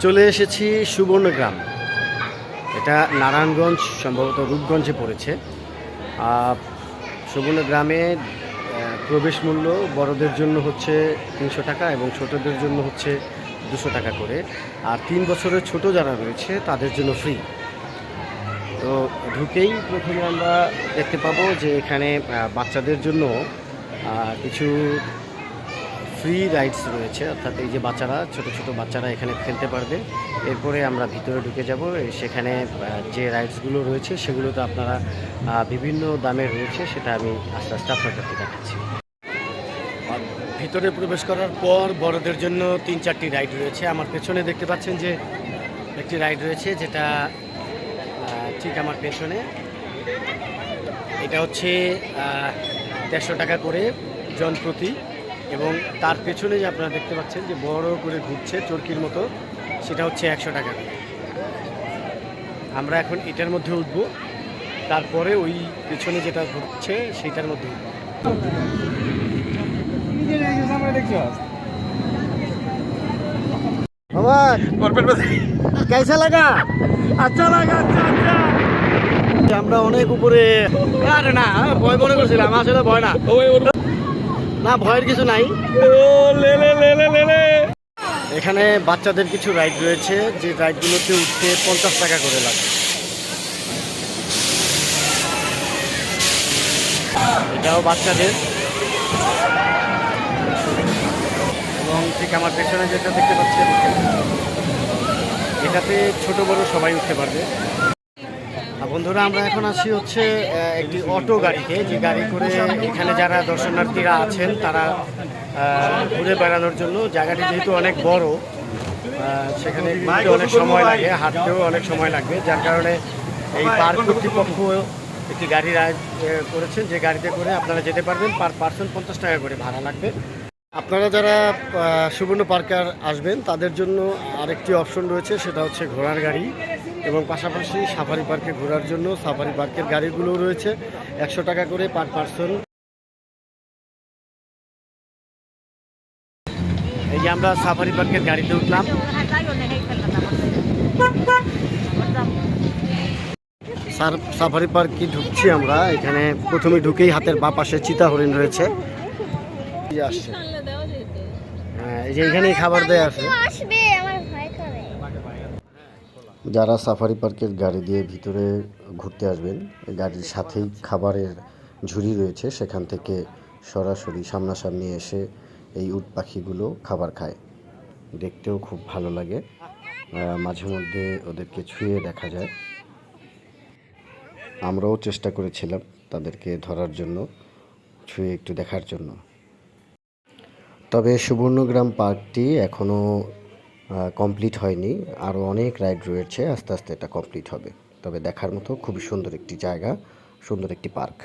চলে এসেছি সুবর্ণগ্রাম। এটা নারায়ণগঞ্জ, সম্ভবত রূপগঞ্জে পড়েছে। সুবর্ণগ্রামে প্রবেশ মূল্য বড়দের জন্য হচ্ছে ৩০০ টাকা এবং ছোটদের জন্য হচ্ছে ২০০ টাকা করে। আর ৩ বছরের ছোট যারা রয়েছে তাদের জন্য ফ্রি। তো ঢুকেই প্রথমে আমরা দেখতে পাবো যে এখানে বাচ্চাদের জন্য কিছু ফ্রি রাইডস রয়েছে, অর্থাৎ এই যে বাচ্চারা, ছোট ছোট বাচ্চারা এখানে খেলতে পারবে। এরপরে আমরা ভিতরে ঢুকে যাব। সেখানে যে রাইডসগুলো রয়েছে সেগুলোতে আপনারা বিভিন্ন দামের রয়েছে, সেটা আমি আস্তে আস্তে আপনাদেরকে দেখাচ্ছি। ভিতরে প্রবেশ করার পর বড়দের জন্য ৩-৪টি রাইড রয়েছে। আমার পেছনে দেখতে পাচ্ছেন যে একটি রাইড রয়েছে, যেটা ঠিক আমার পেছনে। এটা হচ্ছে ১৫০ টাকা করে জন প্রতি, এবং তার পেছনে যে আপনারা দেখতে পাচ্ছেন যে বড় করে ঘুরছে চরকির মতো, সেটা হচ্ছে ১০০ টাকা করে। আমরা এখন এটার মধ্যে উঠব, তারপরে ওই পেছনে যেটা ঘুরছে সেইটার মধ্যে উঠব। कैसा लगा? अच्छा लगा, अच्छा अच्छा। আমরা অনেক উপরে। আরে না, ভয় মনে করছিলাম, আসলে ভয় না, না ভয়ের কিছু নাই। এখানে বাচ্চাদের কিছু রাইড রয়েছে, যে রাইডগুলোতে উঠতে 50 টাকা করে লাগে। এটাও বাচ্চাদের, এবং ঠিক আমার পেছনে যেটা দেখতে পাচ্ছেন এটাতে ছোট বড় সবাই উঠতে পারবে। বন্ধুরা, আমরা এখন আছি হচ্ছে একটি অটো গাড়িতে, যে গাড়ি করে এখানে যারা দর্শনার্থীরা আছেন তারা ঘুরে বেড়ানোর জন্য। জায়গাটি যেহেতু অনেক বড়, সেখানে ঘুরতে অনেক সময় লাগে, হাঁটতেও অনেক সময় লাগবে, যার কারণে এই পার্ক কর্তৃপক্ষ একটি গাড়ি করেছেন, যে গাড়িতে করে আপনারা যেতে পারবেন। পার পার্সন 50 টাকা করে ভাড়া লাগবে। আপনারা যারা সুবর্ণ পার্কে আসবেন তাদের জন্য আরেকটি অপশন রয়েছে, সেটা হচ্ছে ঘোড়ার গাড়ি, এবং পাশাপাশি সাফারি পার্কে ঘোরার জন্য সাফারি পার্কের গাড়িগুলোও রয়েছে 100 টাকা করে পার পার্সন। এই যে আমরা সাফারি পার্কের গাড়িতে উঠলাম। সাফারি পার্কে ঢুকছি আমরা। এখানে প্রথমে ঢুকেই হাতের বাঁ পাশে চিতা হরিণ রয়েছে, আসছে। হ্যাঁ, এই যে এখানেই খাবার দেয়া আছে। যারা সাফারি পার্কের গাড়ি দিয়ে ভিতরে ঘুরতে আসবেন, গাড়ির সাথেই খাবারের ঝুড়ি রয়েছে, সেখান থেকে সরাসরি সামনাসামনি এসে এই উট পাখিগুলো খাবার খায়। দেখতেও খুব ভালো লাগে, মাঝে মধ্যে ওদেরকে ছুঁয়ে দেখা যায়। আমরাও চেষ্টা করেছিলাম তাদেরকে ধরার জন্য, ছুঁয়ে একটু দেখার জন্য। তবে সুবর্ণগ্রাম পার্কটি এখনও কমপ্লিট হয়নি, আরও অনেক রাইড রয়েছে, আস্তে আস্তে এটা কমপ্লিট হবে। তবে দেখার মতো খুবই সুন্দর একটি জায়গা, সুন্দর একটি পার্ক।